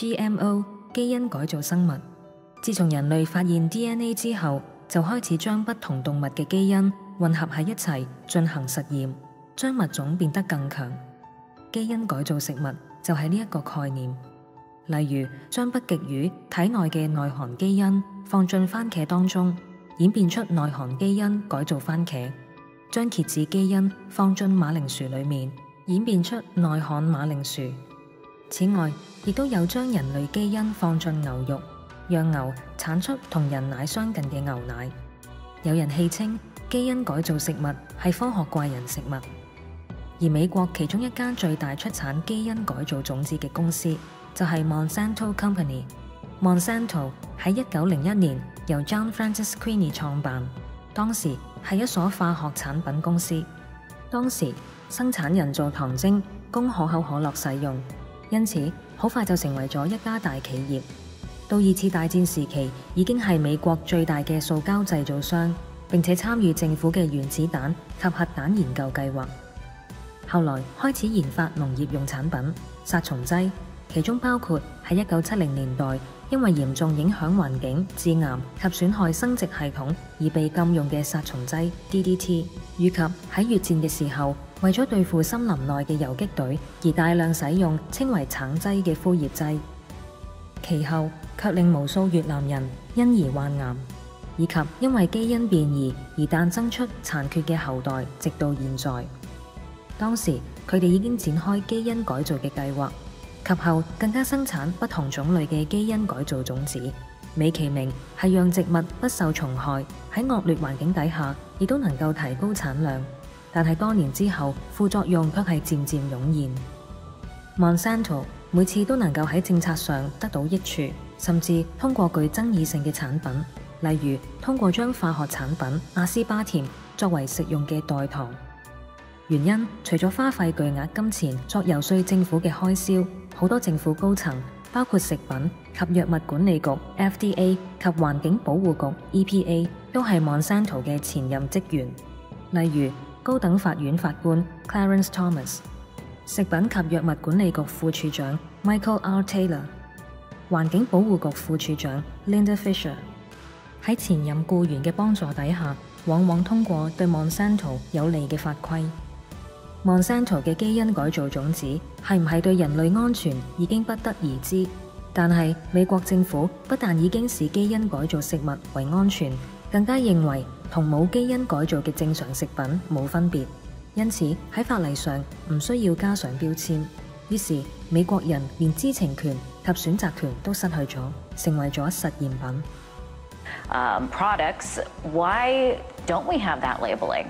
GMO 基因改造生物。自從人類發現 DNA 之後，就開始將不同動物嘅基因混合喺一齊進行實驗，將物種變得更強。基因改造食物就係呢一個概念。例如，將北極魚體內嘅耐寒基因放進番茄當中，演變出耐寒基因改造番茄；將蠍子基因放進馬鈴薯裡面，演變出耐旱馬鈴薯。此外，亦都有將人類基因放進牛肉，讓牛產出同人奶相近嘅牛奶。有人戲稱基因改造食物係科學怪人食物。而美國其中一間最大出產基因改造種子嘅公司就係 Monsanto Company。Monsanto 喺1901年由 John Francis Queeny 創辦，當時係一所化學產品公司。當時生產人造糖精供可口可樂使用，因此好快就成為咗一家大企業。到二次大戰時期，已經係美國最大嘅塑膠製造商，並且參與政府嘅原子彈及核彈研究計劃。後來開始研發農業用產品、殺蟲劑，其中包括喺1970年代因為嚴重影響環境、致癌及損害生殖系統而被禁用嘅殺蟲劑 DDT， 以及喺越戰嘅時候為咗對付森林內嘅游擊隊而大量使用稱為橙劑嘅枯葉劑。其後卻令無數越南人因而患癌，以及因為基因變異而誕生出殘缺嘅後代，直到現在。當時佢哋已經展開基因改造嘅計劃，及後更加生產不同種類嘅基因改造種子，美其名係讓植物不受蟲害，喺惡劣環境底下亦都能夠提高產量。但係多年之後，副作用卻係漸漸湧現。Monsanto 每次都能夠喺政策上得到益處，甚至通過具爭議性嘅產品，例如通過將化學產品阿斯巴甜作為食用嘅代糖。原因除咗花費巨額金錢作遊說政府嘅開銷，好多政府高層，包括食品及藥物管理局 FDA 及環境保護局 EPA 都係 Monsanto 嘅前任職員，例如高等法院法官 Clarence Thomas、食品及藥物管理局副處長 Michael R. Taylor、環境保護局副處長 Linda Fisher。喺前任僱員嘅幫助底下，往往通過對 Monsanto 有利嘅法規。Monsanto 嘅基因改造種子係唔係對人類安全已經不得而知，但係美國政府不但已經視基因改造食物為安全，更加認為同冇基因改造嘅正常食品冇分別，因此喺法例上唔需要加上標籤。於是美國人連知情權及選擇權都失去咗，成為咗實驗品。Products, why don't we have that labeling?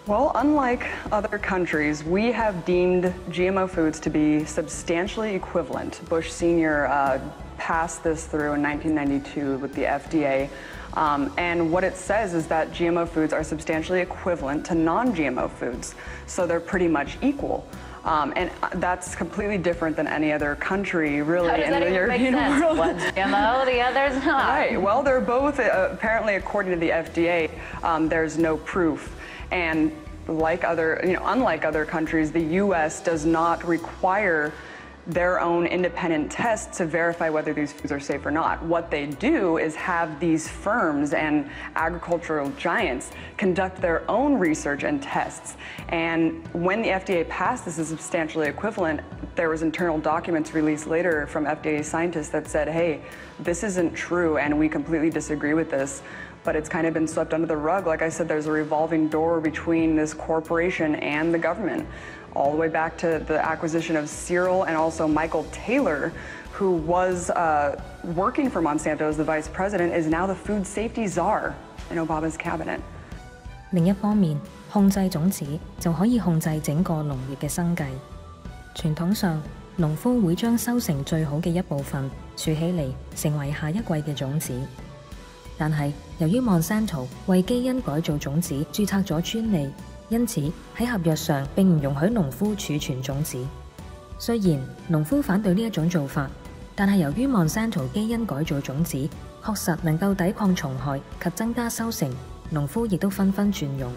Well, unlike other countries, we have deemed GMO foods to be substantially equivalent. Bush Sr. Passed this through in 1992 with the FDA. And what it says is that GMO foods are substantially equivalent to non-GMO foods. So they're pretty much equal. And that's completely different than any other country, really, in the European world. One's GMO, the other's not. Right. Well, they're both, apparently, according to the FDA, there's no proof. And like unlike other countries, the U.S. does not require their own independent tests to verify whether these foods are safe or not. What they do is have these firms and agricultural giants conduct their own research and tests. And when the FDA passed this as substantially equivalent, there was internal documents released later from FDA scientists that said, hey, this isn't true and we completely disagree with this. But it's kind of been swept under the rug. Like I said, there's a revolving door between this corporation and the government, all the way back to the acquisition of Cyril and also Michael Taylor, who was working for Monsanto as the vice president, is now the food safety czar in Obama's cabinet. 另一方面，控制種子就可以控制整個農業嘅生計。傳統上，農夫會將收成最好嘅一部分儲起嚟，成為下一季嘅種子。但係由於 Monsanto 為基因改造種子註冊咗專利，因此喺合約上並唔容許農夫儲存種子。雖然農夫反對呢一種做法，但係由於 Monsanto 基因改造種子確實能夠抵抗蟲害及增加收成，農夫亦都紛紛轉用。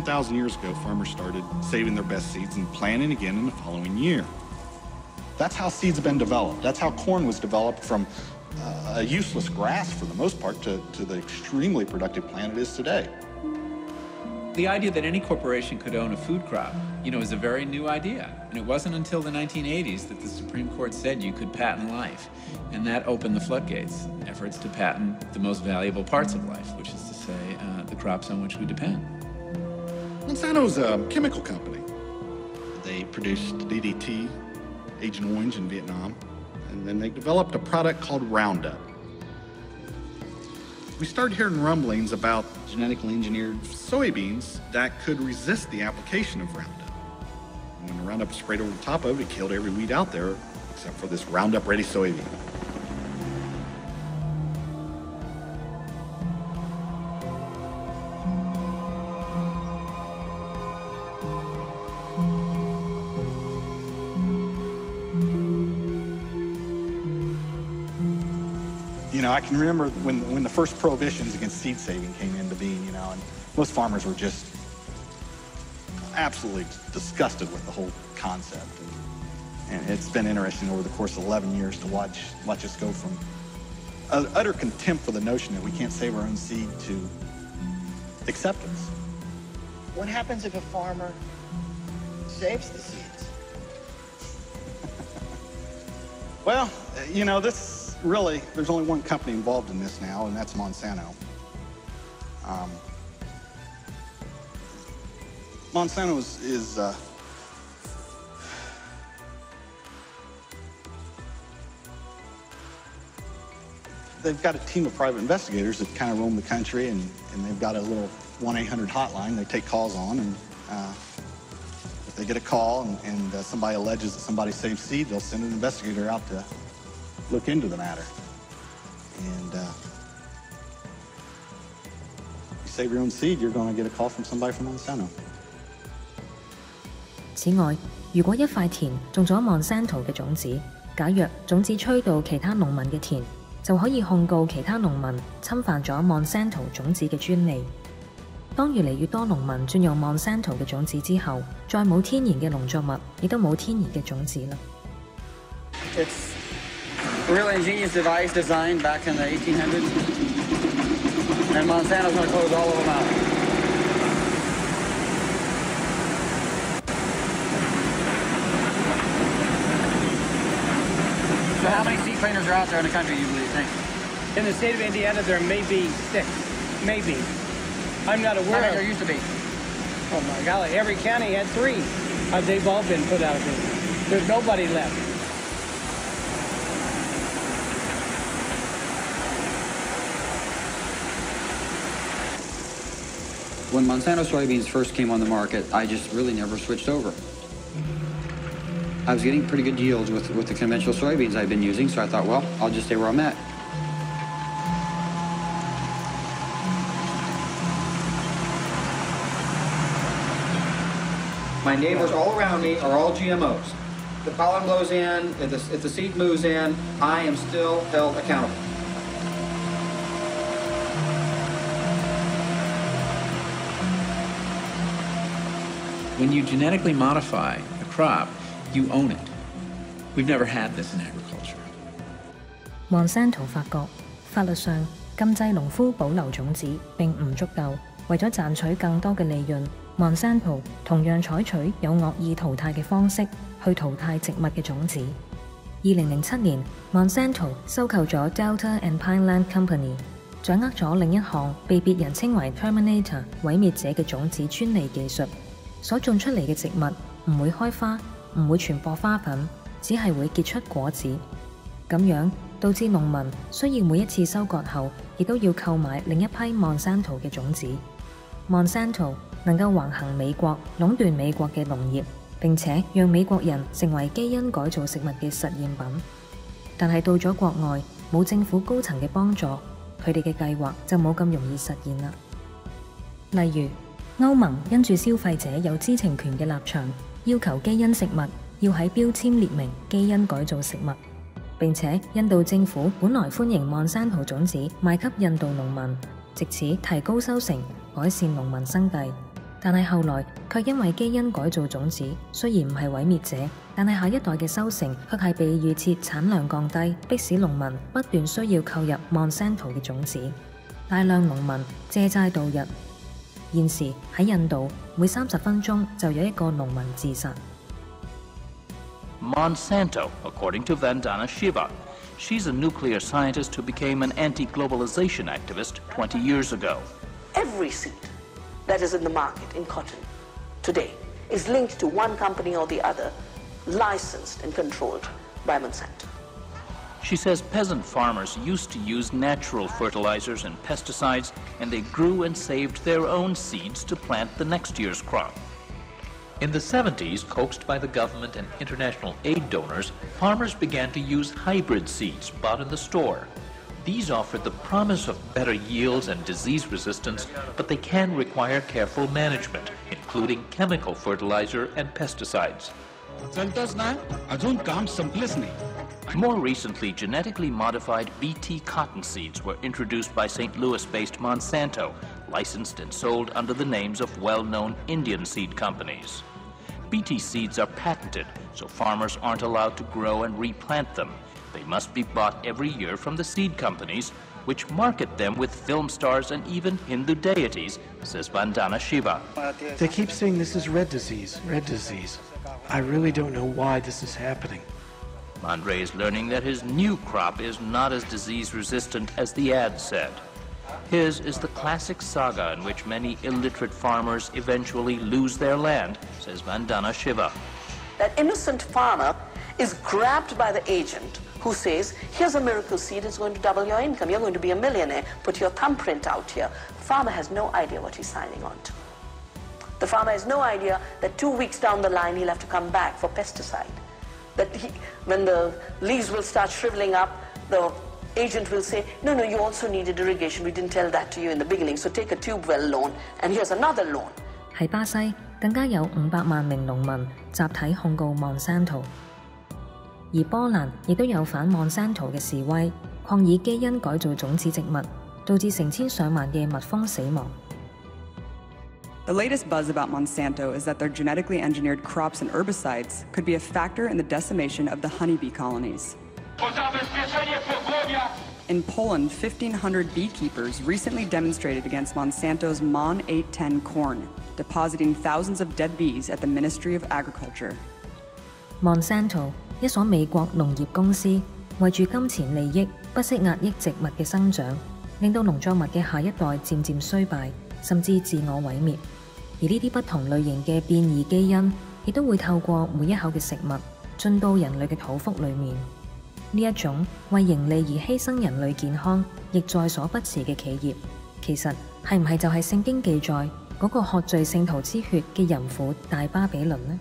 10,000 years ago, farmers started saving their best seeds and planting again in the following year. That's how seeds have been developed. That's how corn was developed from a useless grass for the most part to the extremely productive plant it is today. The idea that any corporation could own a food crop, is a very new idea. And it wasn't until the 1980s that the Supreme Court said you could patent life. And that opened the floodgates, efforts to patent the most valuable parts of life, which is to say, the crops on which we depend. Monsanto is a chemical company. They produced DDT, Agent Orange in Vietnam, and then they developed a product called Roundup. We started hearing rumblings about genetically engineered soybeans that could resist the application of Roundup. And when the Roundup was sprayed over the top of it, it killed every weed out there except for this Roundup-ready soybean. I can remember when the first prohibitions against seed saving came into being, and most farmers were just absolutely disgusted with the whole concept. And it's been interesting over the course of 11 years to watch us go from utter contempt for the notion that we can't save our own seed to acceptance. What happens if a farmer saves the seeds? Well, really, there's only one company involved in this now, and that's Monsanto. Monsanto is they've got a team of private investigators that kind of roam the country, and they've got a little 1-800 hotline they take calls on, and if they get a call and somebody alleges that somebody saved seed, they'll send an investigator out to look into the matter. And you save your own seed, you're going to get a call from somebody from Monsanto. 此外，如果一塊田種咗 Monsanto 嘅種子，假若種子吹到其他農民嘅田，就可以控告其他農民侵犯咗 Monsanto 種子嘅專利。當越嚟越多農民轉用 Monsanto 嘅種子之後，再冇天然嘅農作物，亦都冇天然嘅種子啦。It's a really ingenious device designed back in the 1800s, and Monsanto's going to close all of them out. So how many seed cleaners are out there in the country, you think? In the state of Indiana, there may be 6, maybe. I'm not aware How many of. there used to be? Oh my golly, every county had 3. They've all been put out of business. There's nobody left. When Monsanto soybeans first came on the market, I just really never switched over. I was getting pretty good yields with the conventional soybeans I've been using, so I thought, well, I'll just stay where I'm at. My neighbors all around me are all GMOs. The pollen blows in, if the seed moves in, I am still held accountable. When you genetically modify a crop, you own it. We've never had this in agriculture. Monsanto 發覺法律上禁制農夫保留種子並唔足夠，為咗賺取更多嘅利潤 ，Monsanto 同樣採取有惡意淘汰嘅方式去淘汰植物嘅種子。2007年 ，Monsanto 收購咗 Delta and Pineland Company， 掌握咗另一項被別人稱為 Terminator 毀滅者嘅種子專利技術。所種出嚟嘅植物唔會開花，唔會傳播花粉，只係會結出果子。咁樣導致農民需要每一次收割後，亦都要購買另一批 Monsanto 嘅種子。Monsanto 能夠橫行美國，壟斷美國嘅農業，並且讓美國人成為基因改造食物嘅實驗品。但係到咗國外，冇政府高層嘅幫助，佢哋嘅計劃就冇咁容易實現啦。例如，歐盟因住消費者有知情權嘅立場，要求基因食物要喺標籤列明基因改造食物。並且印度政府本來歡迎 Monsanto 種子賣給印度農民，藉此提高收成，改善農民生計。但係後來卻因為基因改造種子，雖然唔係毀滅者，但係下一代嘅收成卻係被預設產量降低，迫使農民不斷需要購入 Monsanto 嘅種子，大量農民借債度日。現時喺印度，每30分鐘就有一個農民自殺。Monsanto, according to Vandana Shiva. She's a nuclear scientist who became an anti-globalization activist 20 years ago. Every seed that is in the market in cotton today is linked to one company or the other, licensed and controlled by Monsanto. She says peasant farmers used to use natural fertilizers and pesticides, and they grew and saved their own seeds to plant the next year's crop. In the 70s, coaxed by the government and international aid donors, farmers began to use hybrid seeds bought in the store. These offer the promise of better yields and disease resistance, but they can require careful management, including chemical fertilizer and pesticides. More recently, genetically modified BT cotton seeds were introduced by St. Louis-based Monsanto, licensed and sold under the names of well-known Indian seed companies. BT seeds are patented, so farmers aren't allowed to grow and replant them. They must be bought every year from the seed companies, which market them with film stars and even Hindu deities, says Vandana Shiva. They keep saying this is red disease, red disease. I really don't know why this is happening. Mandre is learning that his new crop is not as disease-resistant as the ad said. His is the classic saga in which many illiterate farmers eventually lose their land, says Vandana Shiva. That innocent farmer is grabbed by the agent who says, here's a miracle seed, it's going to double your income, you're going to be a millionaire, put your thumbprint out here. The farmer has no idea what he's signing on to. The farmer has no idea that 2 weeks down the line he'll have to come back for pesticide. That when the leaves will start shriveling up, the agent will say, no, you also needed irrigation. We didn't tell that to you in the beginning, so take a tube well loan, and here's another loan. 喺巴西，更加有500萬名農民集體控告 Monsanto， 而波蘭亦都有反 Monsanto 嘅示威，抗議基因改造種子植物，導致成千上萬嘅蜜蜂死亡。The latest buzz about Monsanto is that their genetically engineered crops and herbicides could be a factor in the decimation of the honeybee colonies. In Poland, 1,500 beekeepers recently demonstrated against Monsanto's Mon 810 corn, depositing thousands of dead bees at the Ministry of Agriculture. Monsanto 一所美國農業公司，為住金錢利益，不惜壓抑植物嘅生長，令到農作物嘅下一代漸漸衰敗，甚至自我毀滅。而呢啲不同類型嘅變異基因，亦都會透過每一口嘅食物進到人類嘅肚腹裡面。呢一種為盈利而犧牲人類健康，亦在所不辭嘅企業，其實係唔係就係聖經記載嗰個喝醉聖徒之血嘅淫婦大巴比倫呢？